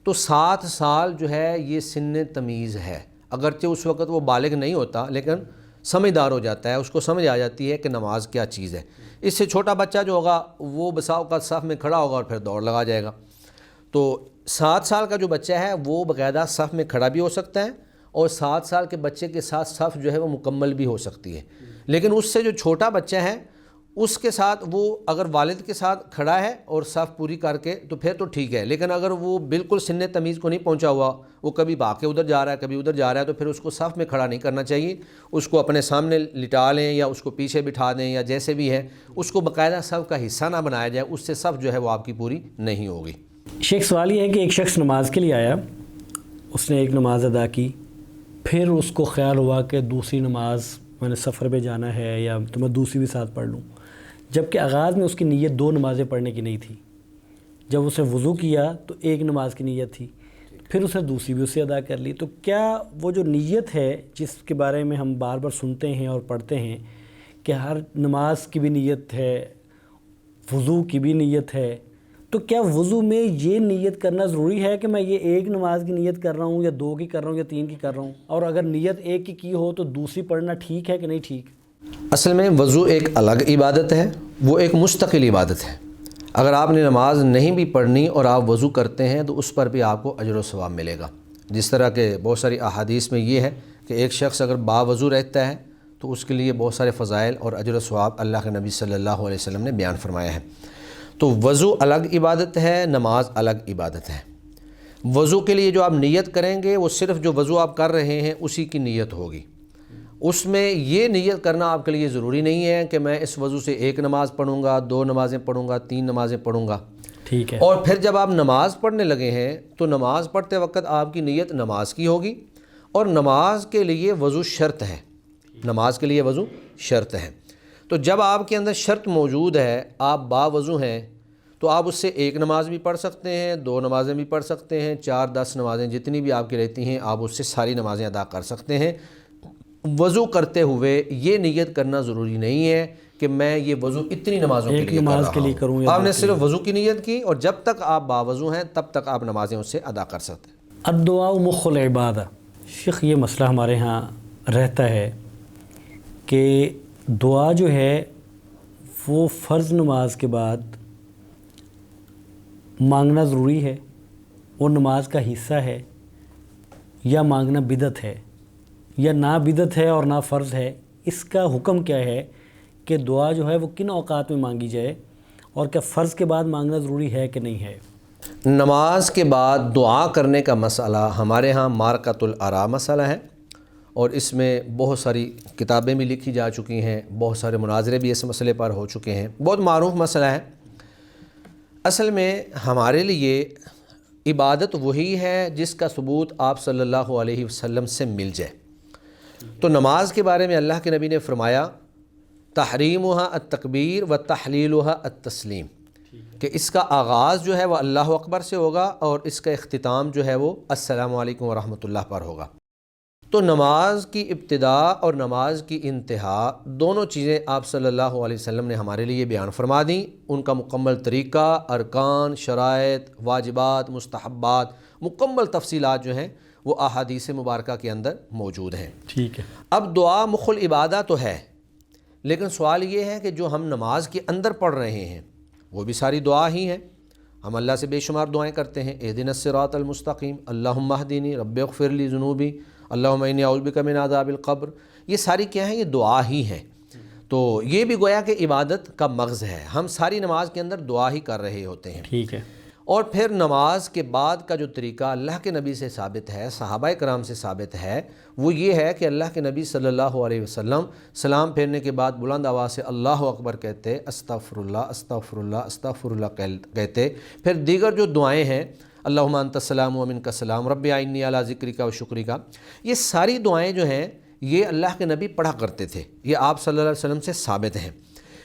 تو 7 سال جو ہے یہ سن تمیز ہے. اگرچہ اس وقت وہ بالغ نہیں ہوتا لیکن سمجھدار ہو جاتا ہے، اس کو سمجھ آ جاتی ہے کہ نماز کیا چیز ہے. اس سے چھوٹا بچہ جو ہوگا وہ بسا اوقات صف میں کھڑا ہوگا اور پھر دوڑ لگا جائے گا. تو 7 سال کا جو بچہ ہے وہ باقاعدہ صف میں کھڑا بھی ہو سکتا ہے، اور 7 سال کے بچے کے ساتھ صف جو ہے وہ مکمل بھی ہو سکتی ہے. لیکن اس سے جو چھوٹا بچہ ہے اس کے ساتھ وہ اگر والد کے ساتھ کھڑا ہے اور صف پوری کر کے تو پھر تو ٹھیک ہے. لیکن اگر وہ بالکل سن تمیز کو نہیں پہنچا ہوا، وہ کبھی بھاگ کے ادھر جا رہا ہے کبھی ادھر جا رہا ہے، تو پھر اس کو صف میں کھڑا نہیں کرنا چاہیے. اس کو اپنے سامنے لٹا لیں یا اس کو پیچھے بٹھا دیں یا جیسے بھی ہے، اس کو باقاعدہ صف کا حصہ نہ بنایا جائے. اس سے صف جو ہے وہ آپ کی پوری نہیں ہوگی. شیخ سوال یہ ہے کہ ایک شخص نماز کے لیے آیا، اس نے ایک نماز ادا کی، پھر اس کو خیال ہوا کہ دوسری نماز میں نے سفر پہ جانا ہے یا تو میں دوسری بھی ساتھ پڑھ لوں، جبکہ آغاز میں اس کی نیت 2 نمازیں پڑھنے کی نہیں تھی. جب اسے وضو کیا تو ایک نماز کی نیت تھی، پھر اسے دوسری بھی اسے ادا کر لی. تو کیا وہ جو نیت ہے جس کے بارے میں ہم بار بار سنتے ہیں اور پڑھتے ہیں کہ ہر نماز کی بھی نیت ہے، وضو کی بھی نیت ہے، تو کیا وضو میں یہ نیت کرنا ضروری ہے کہ میں یہ ایک نماز کی نیت کر رہا ہوں یا 2 کی کر رہا ہوں یا 3 کی کر رہا ہوں؟ اور اگر نیت ایک کی ہو تو دوسری پڑھنا ٹھیک ہے کہ نہیں ٹھیک؟ اصل میں وضو ایک الگ عبادت ہے، وہ ایک مستقل عبادت ہے. اگر آپ نے نماز نہیں بھی پڑھنی اور آپ وضو کرتے ہیں تو اس پر بھی آپ کو اجر و ثواب ملے گا. جس طرح کہ بہت ساری احادیث میں یہ ہے کہ ایک شخص اگر باوضو رہتا ہے تو اس کے لیے بہت سارے فضائل اور اجر و ثواب اللہ کے نبی صلی اللہ علیہ وسلم نے بیان فرمایا ہے. تو وضو الگ عبادت ہے، نماز الگ عبادت ہے. وضو کے لیے جو آپ نیت کریں گے وہ صرف جو وضو آپ کر رہے ہیں اسی کی نیت ہوگی. اس میں یہ نیت کرنا آپ کے لیے ضروری نہیں ہے کہ میں اس وضو سے 1 نماز پڑھوں گا، 2 نمازیں پڑھوں گا، 3 نمازیں پڑھوں گا. ٹھیک ہے. اور پھر جب آپ نماز پڑھنے لگے ہیں تو نماز پڑھتے وقت آپ کی نیت نماز کی ہوگی، اور نماز کے لیے وضو شرط ہے. نماز کے لیے وضو شرط ہے. تو جب آپ کے اندر شرط موجود ہے، آپ باوضو ہیں، تو آپ اس سے 1 نماز بھی پڑھ سکتے ہیں، 2 نمازیں بھی پڑھ سکتے ہیں، 4 10 نمازیں جتنی بھی آپ کی رہتی ہیں آپ اس سے ساری نمازیں ادا کر سکتے ہیں. وضو کرتے ہوئے یہ نیت کرنا ضروری نہیں ہے کہ میں یہ وضو اتنی نمازوں کے لیے کر رہا ہوں. آپ نے صرف وضو کی نیت کی اور جب تک آپ باوضو ہیں تب تک آپ نمازیں اس سے ادا کر سکتے ہیں. الدعاء مخ العبادہ. شیخ یہ مسئلہ ہمارے ہاں رہتا ہے کہ دعا جو ہے وہ فرض نماز کے بعد مانگنا ضروری ہے، وہ نماز کا حصہ ہے، یا مانگنا بدعت ہے، یا نہ بدعت ہے اور نہ فرض ہے؟ اس کا حکم کیا ہے کہ دعا جو ہے وہ کن اوقات میں مانگی جائے، اور کیا فرض کے بعد مانگنا ضروری ہے کہ نہیں ہے؟ نماز کے بعد دعا کرنے کا مسئلہ ہمارے ہاں مارکۃ الآراء مسئلہ ہے، اور اس میں بہت ساری کتابیں بھی لکھی جا چکی ہیں، بہت سارے مناظرے بھی اس مسئلے پر ہو چکے ہیں، بہت معروف مسئلہ ہے. اصل میں ہمارے لیے عبادت وہی ہے جس کا ثبوت آپ صلی اللہ علیہ وسلم سے مل جائے. تو نماز کے بارے میں اللہ کے نبی نے فرمایا تحریمها التکبیر و تحلیلها التسلیم، کہ اس کا آغاز جو ہے وہ اللہ اکبر سے ہوگا اور اس کا اختتام جو ہے وہ السلام علیکم ورحمۃ اللہ پر ہوگا. تو نماز کی ابتدا اور نماز کی انتہا دونوں چیزیں آپ صلی اللہ علیہ وسلم نے ہمارے لیے بیان فرما دیں. ان کا مکمل طریقہ، ارکان، شرائط، واجبات، مستحبات، مکمل تفصیلات جو ہیں وہ احادیث مبارکہ کے اندر موجود ہیں. ٹھیک ہے. اب دعا مخ العبادہ تو ہے، لیکن سوال یہ ہے کہ جو ہم نماز کے اندر پڑھ رہے ہیں وہ بھی ساری دعا ہی ہیں. ہم اللہ سے بے شمار دعائیں کرتے ہیں، اہدنا الصراط المستقیم، اللہم اہدنی رب اغفر لی ذنوبی، اللہم انی اعوذ بک من عذاب القبر. یہ ساری کیا ہیں؟ یہ دعا ہی ہیں. تو یہ بھی گویا کہ عبادت کا مغز ہے. ہم ساری نماز کے اندر دعا ہی کر رہے ہوتے ہیں. ٹھیک ہے. اور پھر نماز کے بعد کا جو طریقہ اللہ کے نبی سے ثابت ہے، صحابہ کرام سے ثابت ہے، وہ یہ ہے کہ اللہ کے نبی صلی اللہ علیہ وسلم سلام پھیرنے کے بعد بلند آواز سے اللہ اکبر کہتے، استغفر اللہ استغفر اللہ استغفر اللہ کہتے. پھر دیگر جو دعائیں ہیں، اللہم انت السلام و منک السلام رب اعنی علی ذکرک و شکرک، یہ ساری دعائیں جو ہیں یہ اللہ کے نبی پڑھا کرتے تھے. یہ آپ صلی اللہ علیہ وسلم سے ثابت ہیں.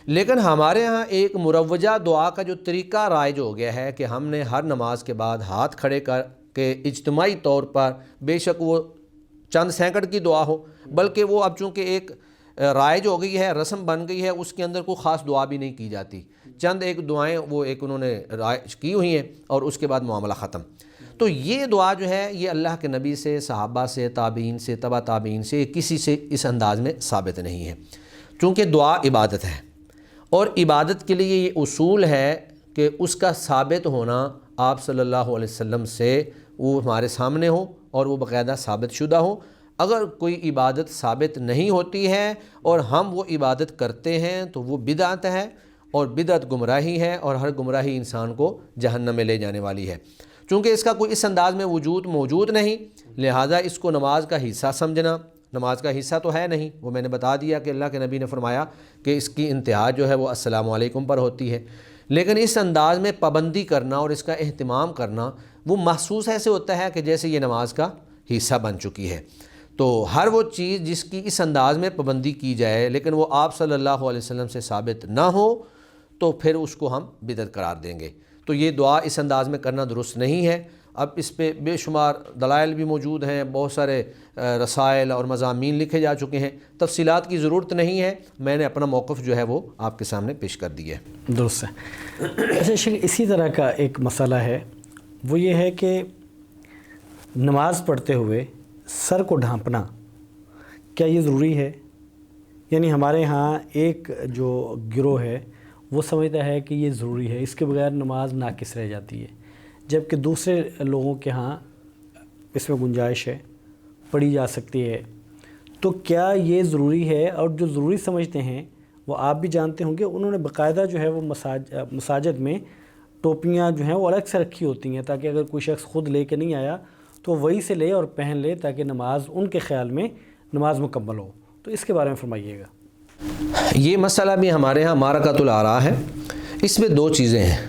لیکن ہمارے ہاں ایک مروجہ دعا کا جو طریقہ رائج ہو گیا ہے کہ ہم نے ہر نماز کے بعد ہاتھ کھڑے کر کے اجتماعی طور پر، بے شک وہ چند سینکڑ کی دعا ہو، بلکہ وہ اب چونکہ ایک رائج ہو گئی ہے، رسم بن گئی ہے، اس کے اندر کوئی خاص دعا بھی نہیں کی جاتی. چند ایک دعائیں وہ ایک انہوں نے رائج کی ہوئی ہیں اور اس کے بعد معاملہ ختم. تو یہ دعا جو ہے یہ اللہ کے نبی سے، صحابہ سے، تابعین سے، تبع تابعین سے، کسی سے اس انداز میں ثابت نہیں ہے. چونکہ دعا عبادت ہے اور عبادت کے لیے یہ اصول ہے کہ اس کا ثابت ہونا آپ صلی اللہ علیہ وسلم سے وہ ہمارے سامنے ہو اور وہ باقاعدہ ثابت شدہ ہو. اگر کوئی عبادت ثابت نہیں ہوتی ہے اور ہم وہ عبادت کرتے ہیں تو وہ بدعت ہے، اور بدعت گمراہی ہے، اور ہر گمراہی انسان کو جہنم میں لے جانے والی ہے. چونکہ اس کا کوئی اس انداز میں وجود موجود نہیں، لہٰذا اس کو نماز کا حصہ سمجھنا، نماز کا حصہ تو ہے نہیں. وہ میں نے بتا دیا کہ اللہ کے نبی نے فرمایا کہ اس کی انتہا جو ہے وہ السلام علیکم پر ہوتی ہے. لیکن اس انداز میں پابندی کرنا اور اس کا اہتمام کرنا وہ محسوس ایسے ہوتا ہے کہ جیسے یہ نماز کا حصہ بن چکی ہے. تو ہر وہ چیز جس کی اس انداز میں پابندی کی جائے لیکن وہ آپ صلی اللہ علیہ وسلم سے ثابت نہ ہو تو پھر اس کو ہم بدعت قرار دیں گے. تو یہ دعا اس انداز میں کرنا درست نہیں ہے. اب اس پہ بے شمار دلائل بھی موجود ہیں، بہت سارے رسائل اور مضامین لکھے جا چکے ہیں. تفصیلات کی ضرورت نہیں ہے، میں نے اپنا موقف جو ہے وہ آپ کے سامنے پیش کر دیا ہے. درست ہے. اچھا شیخ، اسی طرح کا ایک مسئلہ ہے، وہ یہ ہے کہ نماز پڑھتے ہوئے سر کو ڈھانپنا کیا یہ ضروری ہے؟ یعنی ہمارے ہاں ایک جو گروہ ہے وہ سمجھتا ہے کہ یہ ضروری ہے، اس کے بغیر نماز ناقص رہ جاتی ہے، جبکہ دوسرے لوگوں کے ہاں اس میں گنجائش ہے، پڑھی جا سکتی ہے. تو کیا یہ ضروری ہے؟ اور جو ضروری سمجھتے ہیں وہ آپ بھی جانتے ہوں گے، انہوں نے باقاعدہ جو ہے وہ مساجد میں ٹوپیاں جو ہیں وہ الگ سے رکھی ہوتی ہیں تاکہ اگر کوئی شخص خود لے کے نہیں آیا تو وہی سے لے اور پہن لے تاکہ نماز ان کے خیال میں نماز مکمل ہو. تو اس کے بارے میں فرمائیے گا. یہ مسئلہ بھی ہمارے ہاں معرکۃ الآراء ہے. اس میں دو چیزیں ہیں،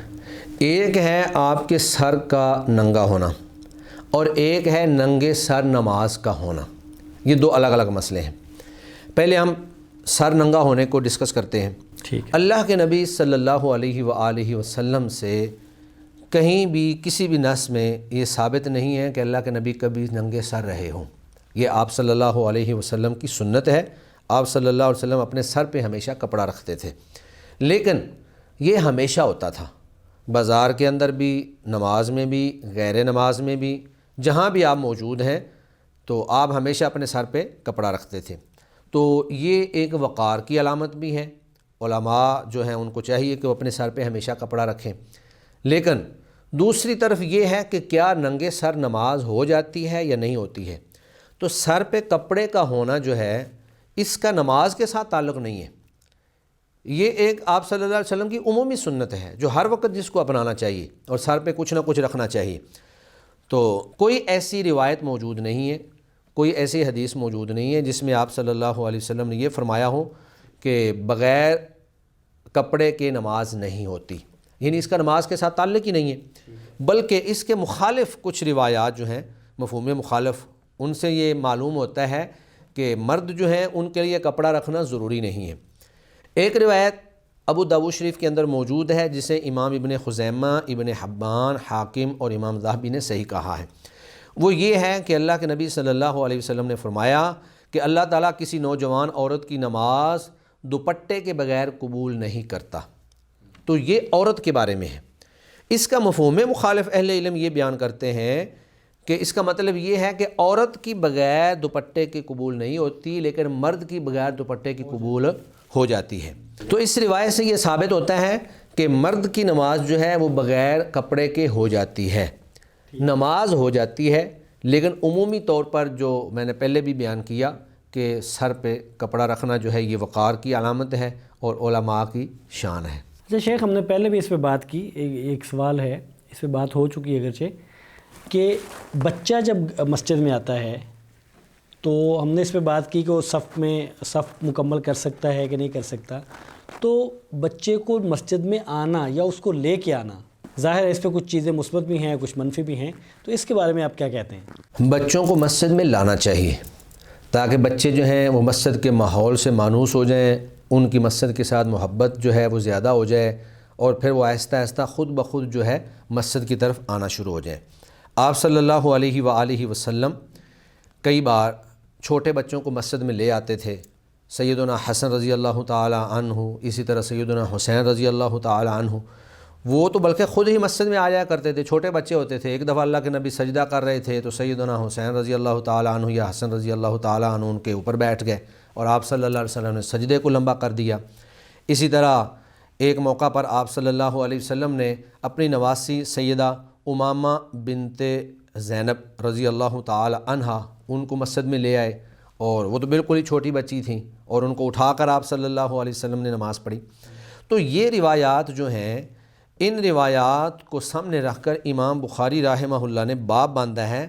ایک ہے آپ کے سر کا ننگا ہونا اور ایک ہے ننگے سر نماز کا ہونا. یہ دو الگ الگ مسئلے ہیں. پہلے ہم سر ننگا ہونے کو ڈسکس کرتے ہیں. ٹھیک ہے. اللہ کے نبی صلی اللہ علیہ وآلہ وسلم سے کہیں بھی کسی بھی نص میں یہ ثابت نہیں ہے کہ اللہ کے نبی کبھی ننگے سر رہے ہوں. یہ آپ صلی اللہ علیہ وسلم کی سنت ہے. آپ صلی اللہ علیہ وسلم اپنے سر پہ ہمیشہ کپڑا رکھتے تھے، لیکن یہ ہمیشہ ہوتا تھا، بازار کے اندر بھی، نماز میں بھی، غیر نماز میں بھی، جہاں بھی آپ موجود ہیں تو آپ ہمیشہ اپنے سر پہ کپڑا رکھتے تھے. تو یہ ایک وقار کی علامت بھی ہے. علماء جو ہیں ان کو چاہیے کہ وہ اپنے سر پہ ہمیشہ کپڑا رکھیں. لیکن دوسری طرف یہ ہے کہ کیا ننگے سر نماز ہو جاتی ہے یا نہیں ہوتی ہے. تو سر پہ کپڑے کا ہونا جو ہے اس کا نماز کے ساتھ تعلق نہیں ہے. یہ ایک آپ صلی اللہ علیہ وسلم کی عمومی سنت ہے جو ہر وقت جس کو اپنانا چاہیے اور سر پہ کچھ نہ کچھ رکھنا چاہیے. تو کوئی ایسی روایت موجود نہیں ہے، کوئی ایسی حدیث موجود نہیں ہے جس میں آپ صلی اللہ علیہ وسلم نے یہ فرمایا ہو کہ بغیر کپڑے کے نماز نہیں ہوتی. یعنی اس کا نماز کے ساتھ تعلق ہی نہیں ہے، بلکہ اس کے مخالف کچھ روایات جو ہیں مفہوم مخالف، ان سے یہ معلوم ہوتا ہے کہ مرد جو ہیں ان کے لیے کپڑا رکھنا ضروری نہیں ہے. ایک روایت ابو داؤد شریف کے اندر موجود ہے جسے امام ابن خزیمہ، ابن حبان، حاکم اور امام ذہبی نے صحیح کہا ہے. وہ یہ ہے کہ اللہ کے نبی صلی اللہ علیہ وسلم نے فرمایا کہ اللہ تعالیٰ کسی نوجوان عورت کی نماز دوپٹے کے بغیر قبول نہیں کرتا. تو یہ عورت کے بارے میں ہے. اس کا مفہوم مخالف اہل علم یہ بیان کرتے ہیں کہ اس کا مطلب یہ ہے کہ عورت کی بغیر دوپٹے کی قبول نہیں ہوتی لیکن مرد کی بغیر دوپٹے کی قبول ہو جاتی ہے. تو اس روایت سے یہ ثابت ہوتا ہے کہ مرد کی نماز جو ہے وہ بغیر کپڑے کے ہو جاتی ہے. نماز ہو جاتی ہے، لیکن عمومی طور پر جو میں نے پہلے بھی بیان کیا کہ سر پہ کپڑا رکھنا جو ہے یہ وقار کی علامت ہے اور علماء کی شان ہے۔ اچھا شیخ، ہم نے پہلے بھی اس پہ بات کی، ایک سوال ہے، اس پہ بات ہو چکی ہے اگرچہ، کہ بچہ جب مسجد میں آتا ہے تو ہم نے اس پہ بات کی کہ وہ صف مکمل کر سکتا ہے کہ نہیں کر سکتا، تو بچے کو مسجد میں آنا یا اس کو لے کے آنا، ظاہر ہے اس پہ کچھ چیزیں مثبت بھی ہیں کچھ منفی بھی ہیں، تو اس کے بارے میں آپ کیا کہتے ہیں؟ بچوں کو مسجد میں لانا چاہیے تاکہ بچے جو ہیں وہ مسجد کے ماحول سے مانوس ہو جائیں، ان کی مسجد کے ساتھ محبت جو ہے وہ زیادہ ہو جائے، اور پھر وہ آہستہ آہستہ خود بخود جو ہے مسجد کی طرف آنا شروع ہو جائیں۔ آپ صلی اللہ علیہ وآلہ وسلم کئی بار چھوٹے بچوں کو مسجد میں لے آتے تھے، سیدنا حسن رضی اللہ تعالی عنہ، اسی طرح سیدنا حسین رضی اللہ تعالی عنہ، وہ تو بلکہ خود ہی مسجد میں آ جایا کرتے تھے، چھوٹے بچے ہوتے تھے۔ ایک دفعہ اللہ کے نبی سجدہ کر رہے تھے تو سیدنا حسین رضی اللہ تعالی عنہ یا حسن رضی اللہ تعالی عنہ ان کے اوپر بیٹھ گئے اور آپ صلی اللہ علیہ وسلم نے سجدے کو لمبا کر دیا۔ اسی طرح ایک موقع پر آپ صلی اللہ علیہ وسلم نے اپنی نواسی سیدہ امامہ بنت زینب رضی اللہ تعالی عنہا ان کو مسجد میں لے آئے، اور وہ تو بالکل ہی چھوٹی بچی تھیں، اور ان کو اٹھا کر آپ صلی اللہ علیہ وسلم نے نماز پڑھی۔ تو یہ روایات جو ہیں، ان روایات کو سامنے رکھ کر امام بخاری رحمہ اللہ نے باب باندھا ہے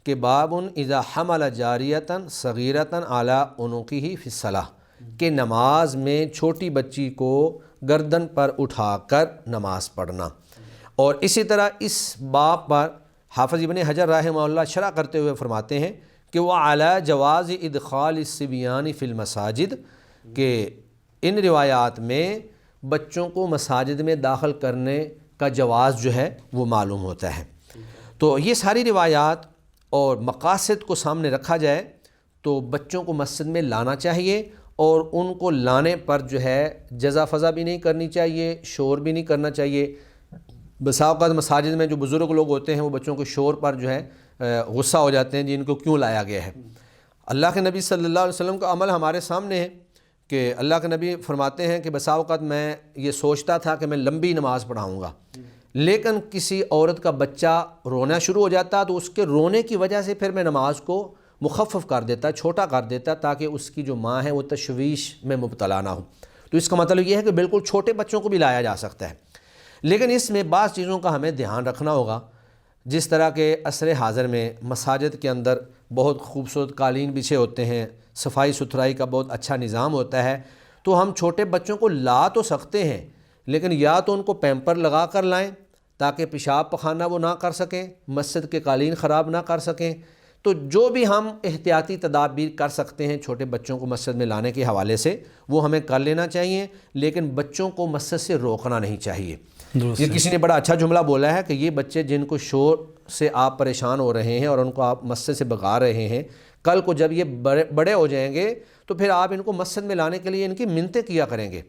کہ باب اذا حمل جاریۃ صغیرۃ علی عنقہ فی الصلاۃ، کہ نماز میں چھوٹی بچی کو گردن پر اٹھا کر نماز پڑھنا۔ اور اسی طرح اس باب پر حافظ ابن حجر رحمہ اللہ شرح کرتے ہوئے فرماتے ہیں کہ وہ علی جواز ادخال الصبیان فی المساجد، کہ ان روایات میں بچوں کو مساجد میں داخل کرنے کا جواز جو ہے وہ معلوم ہوتا ہے۔ تو یہ ساری روایات اور مقاصد کو سامنے رکھا جائے تو بچوں کو مسجد میں لانا چاہیے، اور ان کو لانے پر جو ہے جزا فضا بھی نہیں کرنی چاہیے، شور بھی نہیں کرنا چاہیے۔ بسا اوقات مساجد میں جو بزرگ لوگ ہوتے ہیں وہ بچوں کے شور پر جو ہے غصہ ہو جاتے ہیں، جن کو کیوں لایا گیا ہے۔ اللہ کے نبی صلی اللہ علیہ وسلم کا عمل ہمارے سامنے ہے کہ اللہ کے نبی فرماتے ہیں کہ بسا اوقات میں یہ سوچتا تھا کہ میں لمبی نماز پڑھاؤں گا، لیکن کسی عورت کا بچہ رونا شروع ہو جاتا تو اس کے رونے کی وجہ سے پھر میں نماز کو مخفف کر دیتا، چھوٹا کر دیتا، تاکہ اس کی جو ماں ہے وہ تشویش میں مبتلا نہ ہو۔ تو اس کا مطلب یہ ہے کہ بالکل چھوٹے بچوں کو بھی لایا جا سکتا ہے، لیکن اس میں بعض چیزوں کا ہمیں دھیان رکھنا ہوگا، جس طرح کہ عصر حاضر میں مساجد کے اندر بہت خوبصورت قالین بچھے ہوتے ہیں، صفائی ستھرائی کا بہت اچھا نظام ہوتا ہے، تو ہم چھوٹے بچوں کو لا تو سکتے ہیں، لیکن یا تو ان کو پیمپر لگا کر لائیں تاکہ پیشاب پخانہ وہ نہ کر سکیں، مسجد کے قالین خراب نہ کر سکیں۔ تو جو بھی ہم احتیاطی تدابیر کر سکتے ہیں چھوٹے بچوں کو مسجد میں لانے کے حوالے سے وہ ہمیں کر لینا چاہیے، لیکن بچوں کو مسجد سے روکنا نہیں چاہیے۔ یہ کسی نے بڑا اچھا جملہ بولا ہے کہ یہ بچے جن کو شور سے آپ پریشان ہو رہے ہیں اور ان کو آپ مسجد سے بھگا رہے ہیں، کل کو جب یہ بڑے ہو جائیں گے تو پھر آپ ان کو مسجد میں لانے کے لیے ان کی منتیں کیا کریں گے۔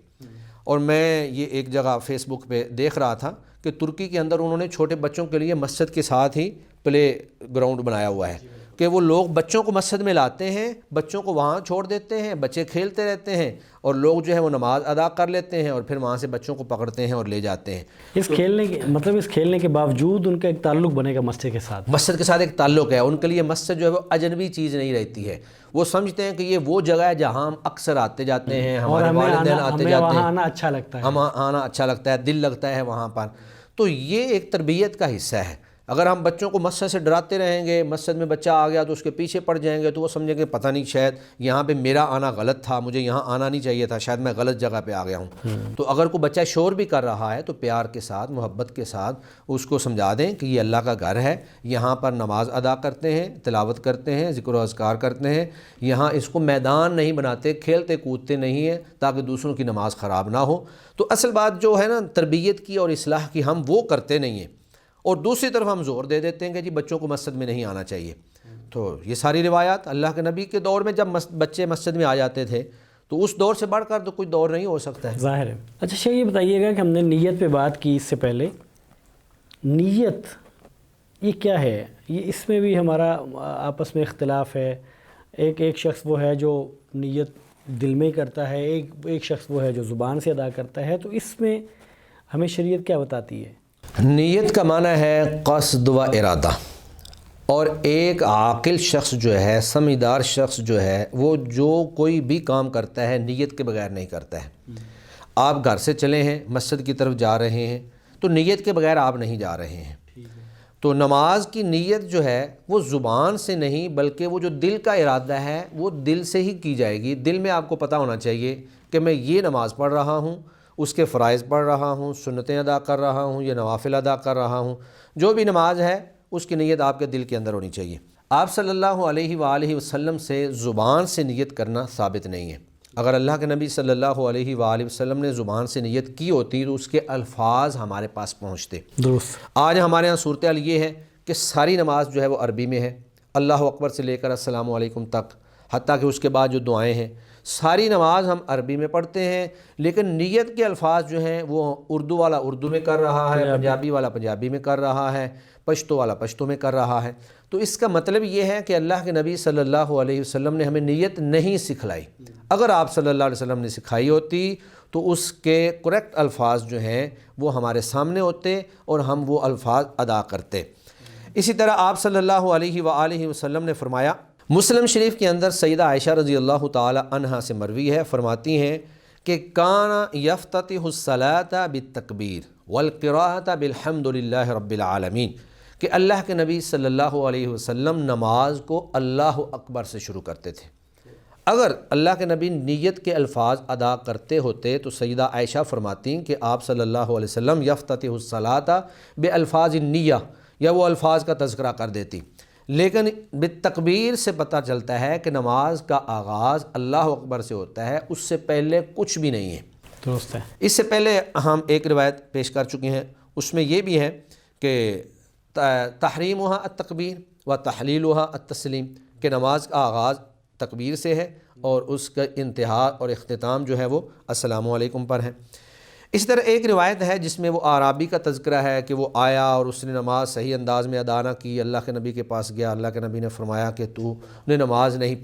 اور میں یہ ایک جگہ فیس بک پہ دیکھ رہا تھا کہ ترکی کے اندر انہوں نے چھوٹے بچوں کے لیے مسجد کے ساتھ ہی پلے گراؤنڈ بنایا ہوا ہے کہ وہ لوگ بچوں کو مسجد میں لاتے ہیں، بچوں کو وہاں چھوڑ دیتے ہیں، بچے کھیلتے رہتے ہیں، اور لوگ جو ہے وہ نماز ادا کر لیتے ہیں اور پھر وہاں سے بچوں کو پکڑتے ہیں اور لے جاتے ہیں۔ اس کھیلنے کے باوجود ان کا ایک تعلق بنے گا مسجد کے ساتھ، مسجد کے ساتھ ایک تعلق ہے، ان کے لیے مسجد جو ہے وہ اجنبی چیز نہیں رہتی ہے، وہ سمجھتے ہیں کہ یہ وہ جگہ ہے جہاں ہم اکثر آتے جاتے ہیں، ہمارے والدین آتے جاتے ہیں، وہاں آنا اچھا لگتا ہے، ہمیں آنا اچھا لگتا ہے، دل لگتا ہے وہاں پر۔ تو یہ ایک تربیت کا حصہ ہے۔ اگر ہم بچوں کو مسجد سے ڈراتے رہیں گے، مسجد میں بچہ آ گیا تو اس کے پیچھے پڑ جائیں گے، تو وہ سمجھیں گے پتہ نہیں شاید یہاں پہ میرا آنا غلط تھا، مجھے یہاں آنا نہیں چاہیے تھا، شاید میں غلط جگہ پہ آ گیا ہوں۔ تو اگر کوئی بچہ شور بھی کر رہا ہے تو پیار کے ساتھ، محبت کے ساتھ اس کو سمجھا دیں کہ یہ اللہ کا گھر ہے، یہاں پر نماز ادا کرتے ہیں، تلاوت کرتے ہیں، ذکر و اذکار کرتے ہیں، یہاں اس کو میدان نہیں بناتے، کھیلتے کودتے نہیں ہیں تاکہ دوسروں کی نماز خراب نہ ہو۔ تو اصل بات جو ہے نا تربیت کی اور اصلاح کی، ہم وہ کرتے نہیں ہیں، اور دوسری طرف ہم زور دے دیتے ہیں کہ جی بچوں کو مسجد میں نہیں آنا چاہیے۔ تو یہ ساری روایات اللہ کے نبی کے دور میں جب بچے مسجد میں آ جاتے تھے تو اس دور سے بڑھ کر تو کوئی دور نہیں ہو سکتا ہے، ظاہر ہے۔ اچھا شیخ یہ بتائیے گا کہ ہم نے نیت پہ بات کی اس سے پہلے، نیت یہ کیا ہے؟ یہ اس میں بھی ہمارا آپس میں اختلاف ہے، ایک شخص وہ ہے جو نیت دل میں کرتا ہے، ایک شخص وہ ہے جو زبان سے ادا کرتا ہے، تو اس میں ہمیں شریعت کیا بتاتی ہے؟ نیت کا معنی ہے قصد و ارادہ، اور ایک عاقل شخص جو ہے، سمجھدار شخص جو ہے، وہ جو کوئی بھی کام کرتا ہے نیت کے بغیر نہیں کرتا ہے۔ آپ گھر سے چلے ہیں، مسجد کی طرف جا رہے ہیں، تو نیت کے بغیر آپ نہیں جا رہے ہیں۔ تو نماز کی نیت جو ہے وہ زبان سے نہیں بلکہ وہ جو دل کا ارادہ ہے وہ دل سے ہی کی جائے گی۔ دل میں آپ کو پتہ ہونا چاہیے کہ میں یہ نماز پڑھ رہا ہوں، اس کے فرائض پڑھ رہا ہوں، سنتیں ادا کر رہا ہوں یا نوافل ادا کر رہا ہوں، جو بھی نماز ہے اس کی نیت آپ کے دل کے اندر ہونی چاہیے۔ آپ صلی اللہ علیہ وآلہ وسلم سے زبان سے نیت کرنا ثابت نہیں ہے۔ اگر اللہ کے نبی صلی اللہ علیہ وآلہ وسلم نے زبان سے نیت کی ہوتی تو اس کے الفاظ ہمارے پاس پہنچتے۔ درست۔ آج ہمارے ہاں صورتحال یہ ہے کہ ساری نماز جو ہے وہ عربی میں ہے، اللہ اکبر سے لے کر السلام علیکم تک، حتیٰ کہ اس کے بعد جو دعائیں ہیں ساری نماز ہم عربی میں پڑھتے ہیں، لیکن نیت کے الفاظ جو ہیں وہ اردو والا اردو میں کر رہا ہے، پنجابی والا پنجابی میں کر رہا ہے، پشتو والا پشتو میں کر رہا ہے۔ تو اس کا مطلب یہ ہے کہ اللہ کے نبی صلی اللہ علیہ وسلم نے ہمیں نیت نہیں سکھلائی۔ اگر آپ صلی اللہ علیہ وسلم نے سکھائی ہوتی تو اس کے کریکٹ الفاظ جو ہیں وہ ہمارے سامنے ہوتے اور ہم وہ الفاظ ادا کرتے۔ اسی طرح آپ صلی اللہ علیہ وآلہ وسلم نے فرمایا، مسلم شریف کے اندر سیدہ عائشہ رضی اللہ تعالی عنہا سے مروی ہے، فرماتی ہیں کہ کان یفتتح الصلاۃ بالتکبیر والقراءۃ بالحمد للہ رب العالمین، کہ اللہ کے نبی صلی اللہ علیہ وسلم نماز کو اللہ اکبر سے شروع کرتے تھے۔ اگر اللہ کے نبی نیت کے الفاظ ادا کرتے ہوتے تو سیدہ عائشہ فرماتی ہیں کہ آپ صلی اللہ علیہ وسلم یفتتح الصلاۃ بالفاظ النیہ، یا وہ الفاظ کا تذکرہ کر دیتی، لیکن بالتکبیر سے پتہ چلتا ہے کہ نماز کا آغاز اللہ اکبر سے ہوتا ہے، اس سے پہلے کچھ بھی نہیں ہے۔ درست ہے۔ اس سے پہلے ہم ایک روایت پیش کر چکے ہیں، اس میں یہ بھی ہے کہ تحریمھا التکبیر و تحلیلھا التسلیم، کہ نماز کا آغاز تکبیر سے ہے اور اس کا انتہا اور اختتام جو ہے وہ السلام علیکم پر ہے۔ اس طرح ایک روایت ہے جس میں وہ اعرابی کا تذکرہ ہے کہ وہ آیا اور اس نے نماز صحیح انداز میں ادا نہ کی، اللہ کے نبی کے پاس گیا، اللہ کے نبی نے فرمایا کہ تو نے نماز نہیں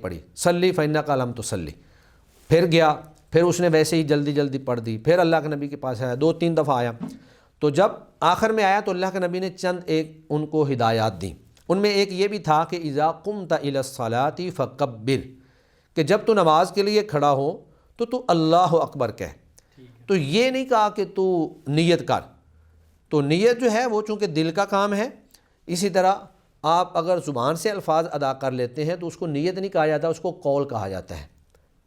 پڑھی، صلی فإنک لم تصلی۔ پھر گیا، پھر اس نے ویسے ہی جلدی جلدی پڑھ دی، پھر اللہ کے نبی کے پاس آیا، 2-3 دفعہ آیا، تو جب آخر میں آیا تو اللہ کے نبی نے چند ایک ان کو ہدایات دیں۔ ان میں ایک یہ بھی تھا کہ اذا قمت الی الصلاۃ فکبر، کہ جب تو نماز کے لیے کھڑا ہو تو اللہ اکبر کہہ، تو یہ نہیں کہا کہ تو نیت کر۔ تو نیت جو ہے وہ چونکہ دل کا کام ہے، اسی طرح آپ اگر زبان سے الفاظ ادا کر لیتے ہیں تو اس کو نیت نہیں کہا جاتا، اس کو قول کہا جاتا ہے۔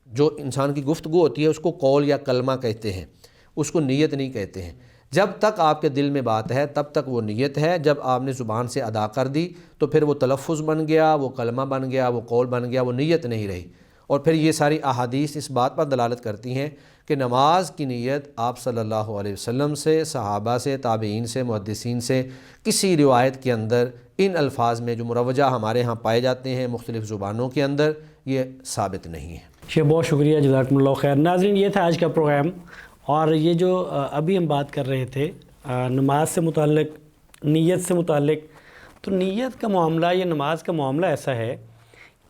جو انسان کی گفتگو ہوتی ہے اس کو قول یا کلمہ کہتے ہیں، اس کو نیت نہیں کہتے ہیں۔ جب تک آپ کے دل میں بات ہے تب تک وہ نیت ہے، جب آپ نے زبان سے ادا کر دی تو پھر وہ تلفظ بن گیا، وہ کلمہ بن گیا، وہ قول بن گیا، وہ نیت نہیں رہی۔ اور پھر یہ ساری احادیث اس بات پر دلالت کرتی ہیں کہ نماز کی نیت آپ صلی اللہ علیہ وسلم سے، صحابہ سے، تابعین سے، محدثین سے کسی روایت کے اندر ان الفاظ میں جو مروجہ ہمارے ہاں پائے جاتے ہیں مختلف زبانوں کے اندر، یہ ثابت نہیں ہے۔ شیخ بہت شکریہ، جزاکم اللہ خیر۔ ناظرین، یہ تھا آج کا پروگرام، اور یہ جو ابھی ہم بات کر رہے تھے نماز سے متعلق، نیت سے متعلق، تو نیت کا معاملہ یا نماز کا معاملہ ایسا ہے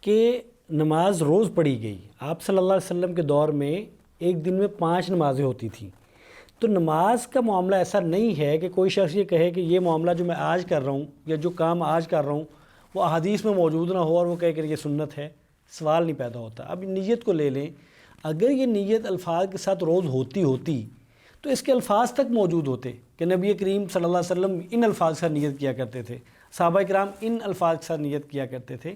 کہ نماز روز پڑھی گئی۔ آپ صلی اللہ علیہ وسلم کے دور میں ایک دن میں 5 نمازیں ہوتی تھیں۔ تو نماز کا معاملہ ایسا نہیں ہے کہ کوئی شخص یہ کہے کہ یہ معاملہ جو میں آج کر رہا ہوں یا جو کام آج کر رہا ہوں وہ احادیث میں موجود نہ ہو اور وہ کہے کہ یہ سنت ہے۔ سوال نہیں پیدا ہوتا۔ اب نیت کو لے لیں، اگر یہ نیت الفاظ کے ساتھ روز ہوتی تو اس کے الفاظ تک موجود ہوتے کہ نبی کریم صلی اللہ علیہ وسلم ان الفاظ کے ساتھ نیت کیا کرتے تھے، صحابہ کرام ان الفاظ کے ساتھ نیت کیا کرتے تھے۔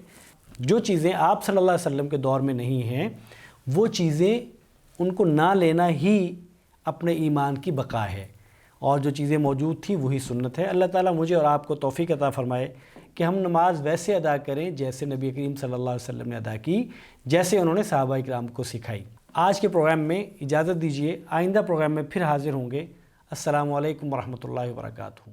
جو چیزیں آپ صلی اللہ علیہ وسلم کے دور میں نہیں ہیں، وہ چیزیں ان کو نہ لینا ہی اپنے ایمان کی بقا ہے، اور جو چیزیں موجود تھیں وہی سنت ہے۔ اللہ تعالیٰ مجھے اور آپ کو توفیق عطا فرمائے کہ ہم نماز ویسے ادا کریں جیسے نبی کریم صلی اللہ علیہ وسلم نے ادا کی، جیسے انہوں نے صحابہ کرام کو سکھائی۔ آج کے پروگرام میں اجازت دیجیے، آئندہ پروگرام میں پھر حاضر ہوں گے۔ السلام علیکم ورحمۃ اللہ وبرکاتہ۔